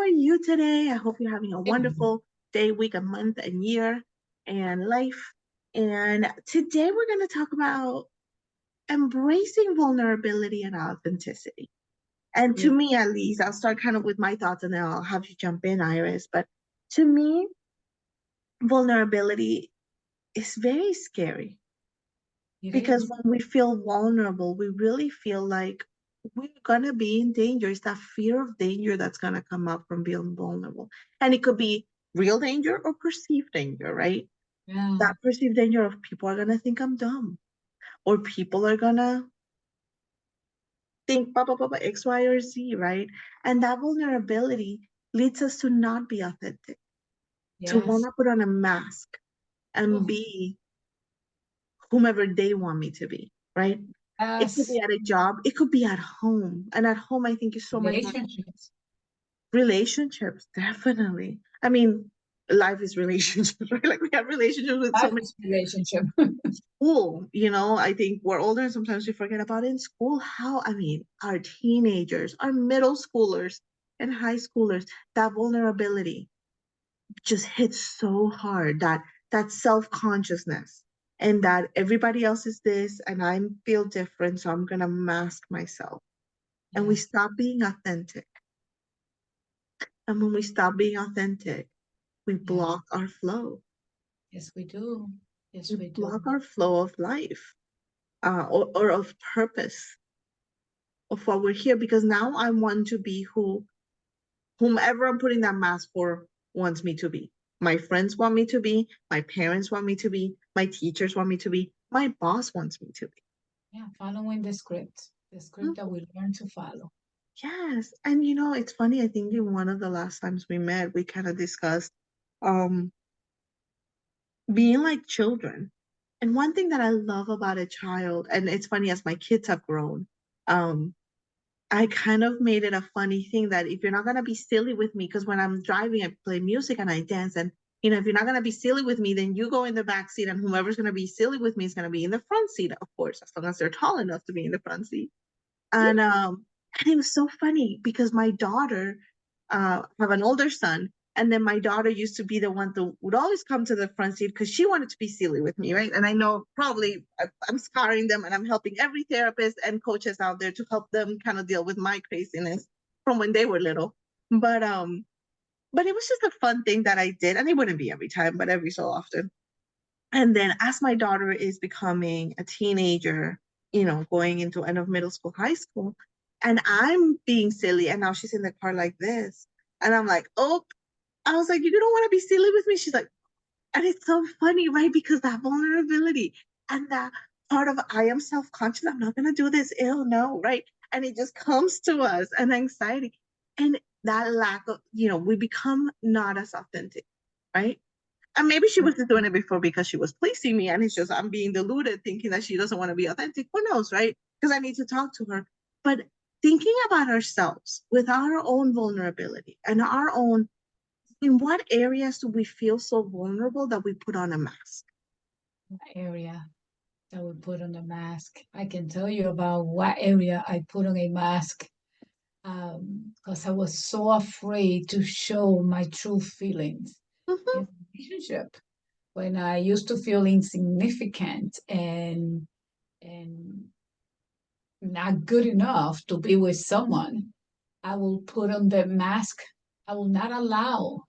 are you today? I hope you're having a Mhm. wonderful day, week, a month, and year, and life. And today we're going to talk about embracing vulnerability and authenticity. And to Yeah. me, at least, I'll start kind of with my thoughts and then I'll have you jump in, Iris. But to me, vulnerability is very scary It because is. when we feel vulnerable, we really feel like we're going to be in danger. It's that fear of danger that's going to come up from being vulnerable. And it could be real danger or perceived danger, right? Yeah. That perceived danger of people are going to think I'm dumb, or people are going to think blah, blah, blah, blah, X, Y, or Z, right? And that vulnerability leads us to not be authentic, to want Yes. to put on a mask and Oh, be whomever they want me to be, right? It could be yes. at a job, it could be at home. And at home, I think is so much more Relationships. relationships, definitely. I mean, life is relationships, right? Like we have relationships with so Life many is relationship. school, I think we're older and sometimes we forget about it in school how, I mean, our teenagers, our middle schoolers and high schoolers, that vulnerability just hits so hard, that self-consciousness and that everybody else is this and I feel different, so I'm gonna mask myself. And we Yes. stop being authentic. And when we stop being authentic, we Yeah. block our flow. Yes, we do. We Yes, we do. block our flow of life, or of purpose of what we're here. Because now I want to be whomever I'm putting that mask for wants me to be. My friends want me to be. My parents want me to be. My teachers want me to be. My boss wants me to be. Yeah, following the Mm, script that we learn to follow. yes, and it's funny. I think in one of the last times we met, we kind of discussed um being like children. And one thing that I love about a child, and it's funny as my kids have grown, um, I kind of made it a funny thing that if you're not gonna be silly with me, because when I'm driving, I play music and I dance, and if you're not gonna be silly with me, then you go in the back seat, and whomever's gonna be silly with me is gonna be in the front seat, of course, as long as they're tall enough to be in the front seat. And it was so funny because my daughter, have an older son, and then my daughter used to be the one that would always come to the front seat because she wanted to be silly with me, right? And I know probably I'm scarring them, and I'm helping every therapist and coaches out there to help them kind of deal with my craziness from when they were little. But it was just a fun thing that I did, and it wouldn't be every time, but every so often. And then as my daughter is becoming a teenager, going into end of middle school, high school, and I'm being silly, and now she's in the car like this. And I'm like, oh, I was like, you don't want to be silly with me? She's like, and it's so funny, right? Because that vulnerability and that part of I am self-conscious, I'm not gonna do this ill, no, right? And it just comes to us and anxiety. And that lack of, we become not as authentic, right? And maybe she was just doing it before because she was pleasing me, and it's just I'm being deluded thinking that she doesn't want to be authentic. Who knows, right? Because I need to talk to her. But thinking about ourselves with our own vulnerability and our own, in what areas do we feel so vulnerable that we put on a mask? Area that we put on the mask. I can tell you about what area I put on a mask because I was so afraid to show my true feelings Mm-hmm. in relationship when I used to feel insignificant and not good enough to be with someone. I will put on the mask. I will not allow,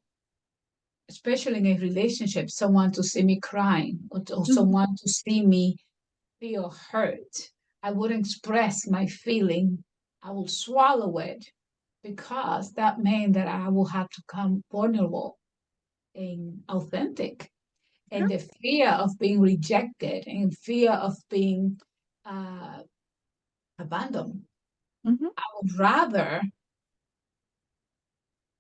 especially in a relationship, someone to see me crying or Mm-hmm. someone to see me feel hurt. I wouldn't express my feeling. I will swallow it because that meant that I will have to come vulnerable and authentic. Yeah. And the fear of being rejected and fear of being uh, abandoned. Mm-hmm. I would rather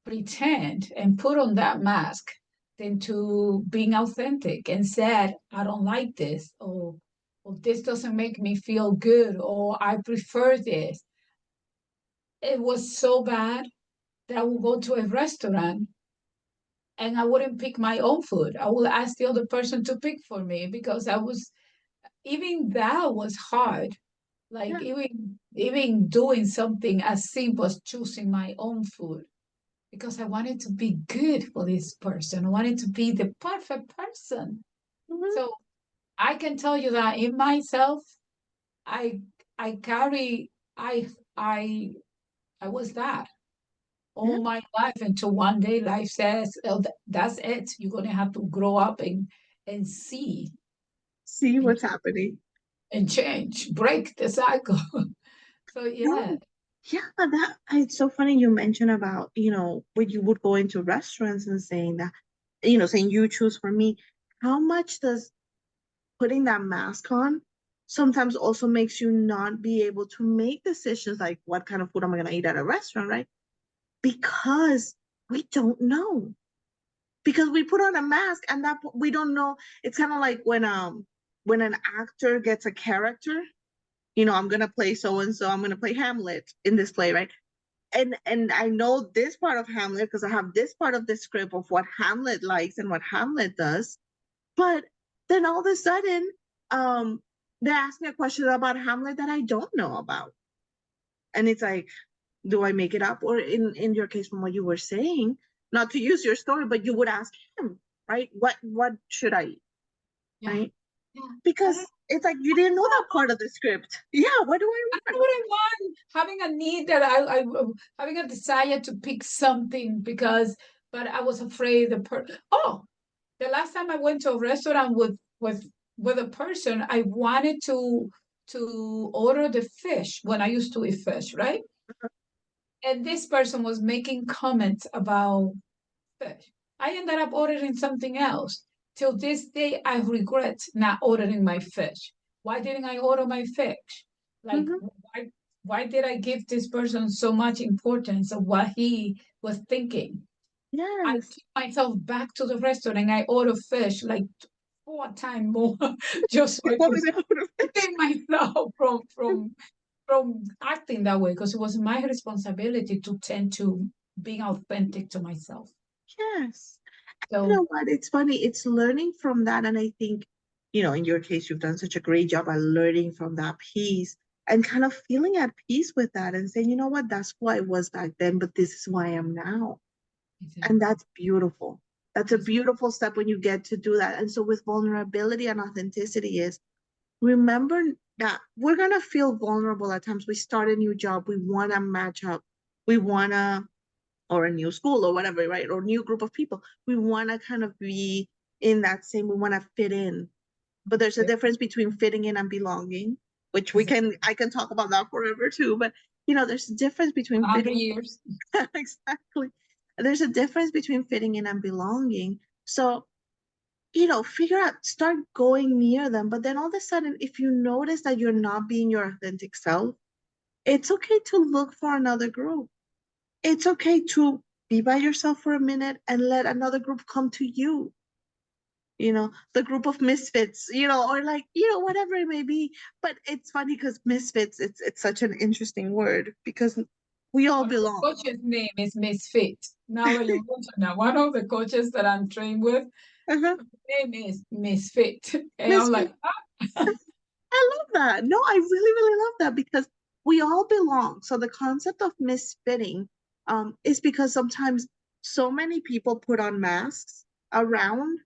pretend and put on that mask than to being authentic and said, I don't like this, or this doesn't make me feel good, or I prefer this. It was so bad that I would go to a restaurant and I wouldn't pick my own food. I would ask the other person to pick for me because even that was hard. Like Yeah. even doing something as simple as choosing my own food because I wanted to be good for this person. I wanted to be the perfect person. Mhm. So I can tell you that in myself, I I carry I I was that Yeah. all my life until one day life says, oh, that's it. You're gonna have to grow up and see See and what's happening. change, break the cycle. So yeah. No. Yeah, that it's so funny you mentioned about, when you would go into restaurants and saying that, saying you choose for me. How much does putting that mask on sometimes also makes you not be able to make decisions like what kind of food am I gonna eat at a restaurant, right? Because we don't know. Because we put on a mask and that we don't know. It's kind of like when an actor gets a character, I'm gonna play so and so, I'm gonna play Hamlet in this play, right? And I know this part of Hamlet because I have this part of the script of what Hamlet likes and what Hamlet does. But then all of a sudden, um, they ask me a question about Hamlet that I don't know about. And it's like, do I make it up? Or in your case, from what you were saying, not to use your story, but you would ask him, right? What should I eat? Yeah. Right? Yeah. I don't Because it's like you didn't know that know. part of the script. Yeah, what do I I know want? what I want. Having a need that I having a desire to pick something because, but I was afraid Oh, the last time I went to a restaurant with a person, I wanted to order the fish when I used to eat fish, right? And this person was making comments about fish. I ended up ordering something else. Till this day, I regret not ordering my fish. Why didn't I order my fish? Like, Mhm. why did I give this person so much importance of what he was thinking? I Yes. took myself back to the restaurant and I ordered fish like 4 times more just so You I want could me to order fish? save myself from acting that way because it was my responsibility to tend to being authentic to myself. Yes. You So know what? It's funny. It's learning from that. And I think, in your case, you've done such a great job at learning from that piece and kind of feeling at peace with that and saying, you know what, that's who I was back then, but this is who I am now. And exactly. that's beautiful. That's a beautiful step when you get to do that. And so with vulnerability and authenticity is remember that we're gonna feel vulnerable at times. We start a new job, we wanna match up, we wanna or a new school or whatever, right? Or new group of people. We want to kind of be in that same, we want to fit in. But there's a Yeah, difference between fitting in and belonging, which exactly. I can talk about that forever too. But, there's a difference between 100 fitting, years. exactly. There's a difference between fitting in and belonging. So, figure out, start going near them. But then all of a sudden, if you notice that you're not being your authentic self, it's okay to look for another group. It's okay to be by yourself for a minute and let another group come to you, the group of misfits, or like, whatever it may be. But it's funny because misfits, it's such an interesting word because we all One of the belong. coaches' name is Misfit. Now that you mention that, one of the coaches that I'm trained with, Uh-huh. name is Misfit. And I'm Misfit. like, ah, I love that. No, I really, really love that because we all belong. So the concept of misfitting is because sometimes so many people put on masks around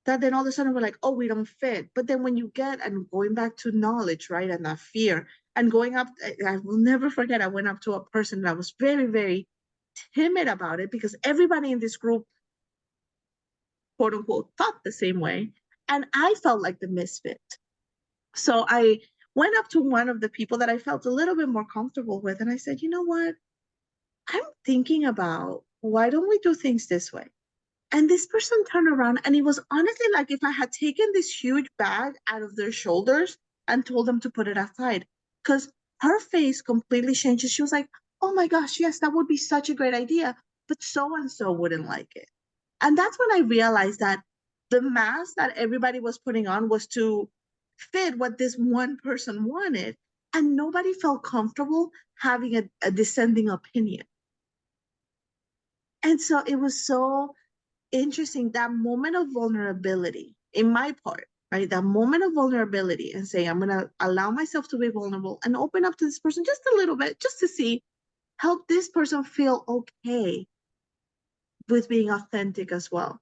that then all of a sudden we're like, oh, we don't fit. But then when you get and going back to knowledge, right, and that fear, and going up, I will never forget, I went up to a person that was very, very timid about it because everybody in this group, quote unquote, thought the same way. And I felt like the misfit. So I went up to one of the people that I felt a little bit more comfortable with, and I said, you know what? I'm thinking about why don't we do things this way? And this person turned around and it was honestly like if I had taken this huge bag out of their shoulders and told them to put it aside. Because her face completely changed. She was like, oh my gosh, yes, that would be such a great idea. But so and so wouldn't like it. And that's when I realized that the mask that everybody was putting on was to fit what this one person wanted. And nobody felt comfortable having a dissenting opinion. And so it was so interesting that moment of vulnerability in my part, right? That moment of vulnerability and saying, I'm going to allow myself to be vulnerable and open up to this person just a little bit, just to see, help this person feel okay. with being authentic as well.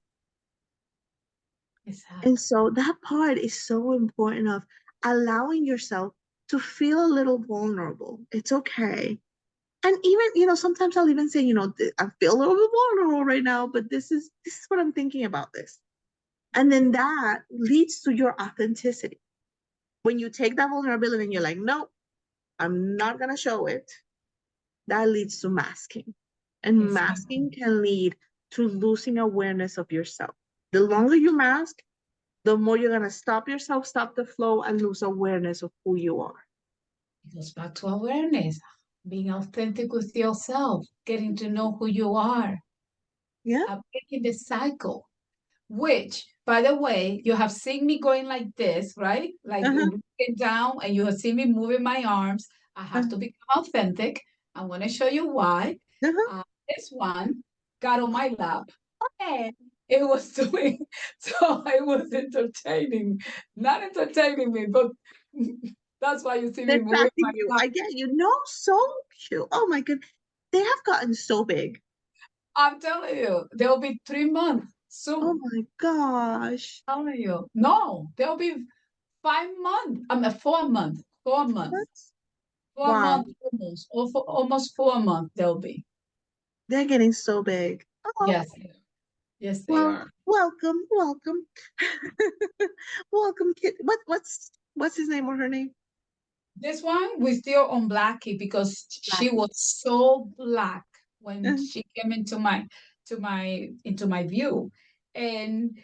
And Exactly. so that part is so important of allowing yourself to feel a little vulnerable. It's okay. And even, sometimes I'll even say, I feel a little bit vulnerable right now, but this is what I'm thinking about this. And then that leads to your authenticity. When you take that vulnerability and you're like, no, I'm not gonna show it, that leads to masking. And Exactly. masking can lead to losing awareness of yourself. The longer you mask, the more you're gonna stop yourself, stop the flow, and lose awareness of who you are. It goes back to awareness, being authentic with yourself, getting to know who you are, Yeah. breaking the cycle, which, by the way, you have seen me going like this, right? Like Uh-huh. looking down, and you have seen me moving my arms. I have Uh-huh. to become authentic. I want to show you why. Uh-huh. This one got on my lap, and it was doing so. It was entertaining, not entertaining me, but that's why you see me moving Distracting my you. arms. I get you. No, so cute. Oh my god. They have gotten so big. I'm telling you, there'll be 3 months Oh soon. my gosh. Telling you, no, there'll be 5 months. I mean, 4 months. 4 months. What? Four Wow. months almost. Or for almost 4 months they'll be. They're getting so big. Oh, Yes. Yes, they well, are. welcome, welcome. Welcome, kid. What's his name or her name? This one we still on Blackie because she Blackie. was so black when Uh-huh. she came into my view. And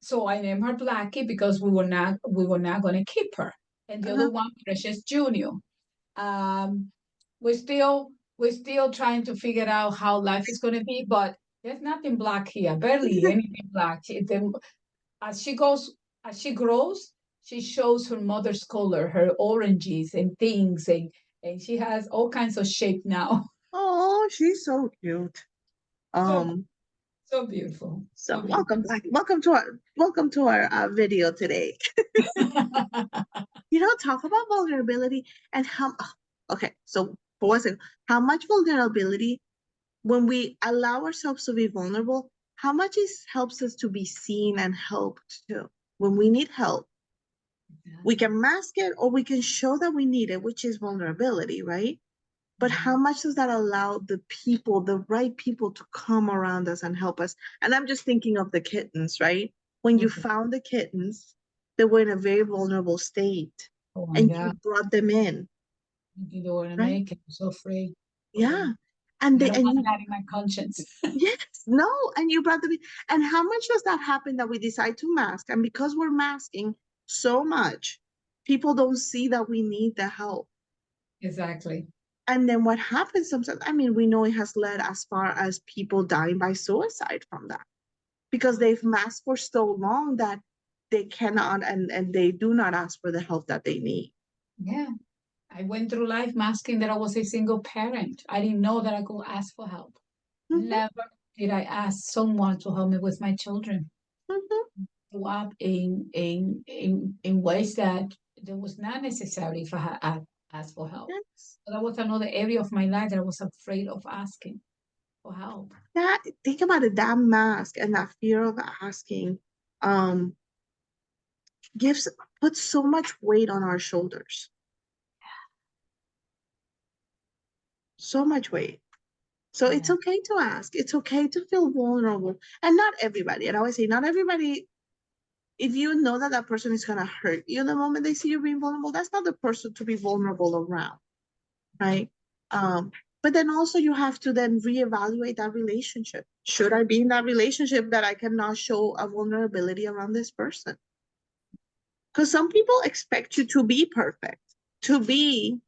so I named her Blackie because we were not gonna keep her. And the Uh-huh. other one, Precious Junior. Um, we're still trying to figure out how life is going to be, but there's nothing black here, barely anything black. As she goes, as she grows, she shows her mother's color, her oranges and things, and she has all kinds of shape now. Oh, she's so cute. So Um, so beautiful, so so beautiful. welcome, Blackie. Welcome to our video today. Talk about vulnerability and how. Okay, so for one second, how much vulnerability when we allow ourselves to be vulnerable, how much it helps us to be seen and helped too. When we need help, we can mask it or we can show that we need it, which is vulnerability, right? But how much does that allow the people, the right people, to come around us and help us? And I'm just thinking of the kittens, right? When you Okay. found the kittens, they were in a very vulnerable state Oh my and God, you brought them in, you don't want to right? make it. I'm so afraid for Yeah. them. And I they don't and want you that in my conscience. yes, no, and you brought them in. And how much does that happen that we decide to mask? And because we're masking so much, people don't see that we need the help. Exactly. And then what happens sometimes, I mean, we know it has led as far as people dying by suicide from that because they've masked for so long that they cannot and they do not ask for the help that they need. Yeah. I went through life masking that I was a single parent. I didn't know that I could ask for help. Mhm, Never did I ask someone to help me with my children. mhm. Grew up in ways that there was not necessary if I had asked for help. Yes. So that was another area of my life that I was afraid of asking for help. That think about it, that mask and that fear of asking um gives puts so much weight on our shoulders. So much weight. So it's Yeah. okay to ask. It's okay to feel vulnerable. And not everybody. And I always say, not everybody, if you know that that person is going to hurt you the moment they see you being vulnerable, that's not the person to be vulnerable around, right? Um, but then also you have to then reevaluate that relationship. Should I be in that relationship that I cannot show a vulnerability around this person? Because some people expect you to be perfect, to be,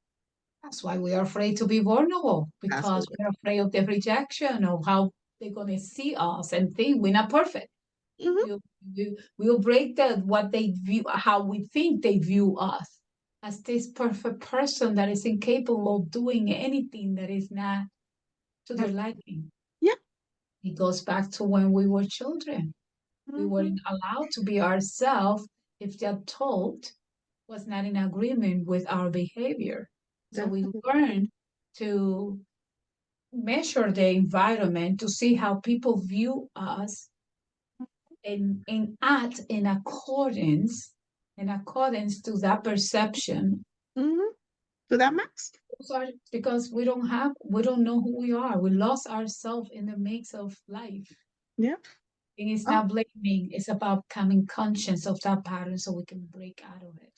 That's why we are afraid to be vulnerable that's what because we're afraid of the rejection of how they're going to see us and think we're not perfect. mhm, We'll break the what they view, how we think they view us as this perfect person that is incapable of doing anything that is not to their liking. yeah. It goes back to when we were children. We Mhm, weren't allowed to be ourselves if the adult was not in agreement with our behavior. So we definitely. learned to measure the environment to see how people view us and act in accordance to that perception. Hmm. To that mask. Because we don't know who we are. We lost ourselves in the mix of life. Yeah. And it's Oh, not blaming, it's about becoming conscious of that pattern so we can break out of it.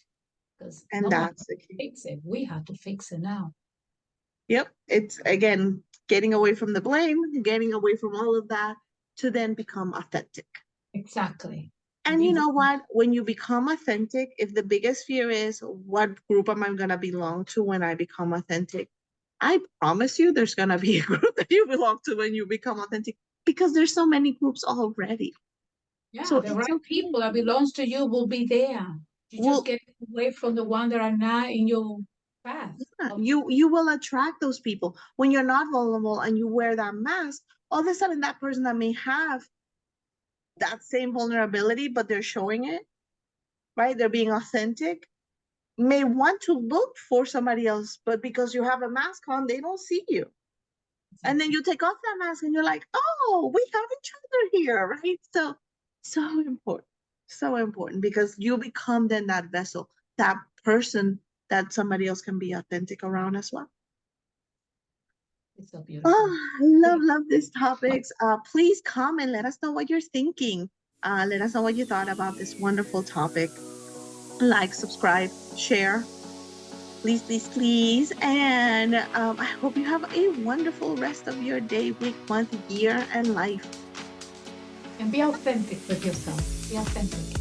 Because and no one that's the key. fix it. We have to fix it now. Yep. It's again getting away from the blame, getting away from all of that to then become authentic. Exactly. And you Be know what? When you become authentic, if the biggest fear is what group am I going to belong to when I become authentic, I promise you there's going to be a group that you belong to when you become authentic because there's so many groups already. Yeah, So the it's right okay. people that belongs to you will be there. You just Well, get away from the one that are not in your path. yeah, you will attract those people when you're not vulnerable and you wear that mask. All of a sudden, that person that may have that same vulnerability, but they're showing it, right? They're being authentic, may want to look for somebody else, but because you have a mask on, they don't see you. And then Exactly. you take off that mask and you're like, oh, we have each other here, right? So, so important, so important because you become then that vessel, that person that somebody else can be authentic around as well. It's so beautiful. Oh, I love these topics. Please comment, let us know what you're thinking. Let us know what you thought about this wonderful topic. Like, subscribe, share. Please, please, please. And I hope you have a wonderful rest of your day, week, month, year, and life. And be authentic with yourself. Be authentic.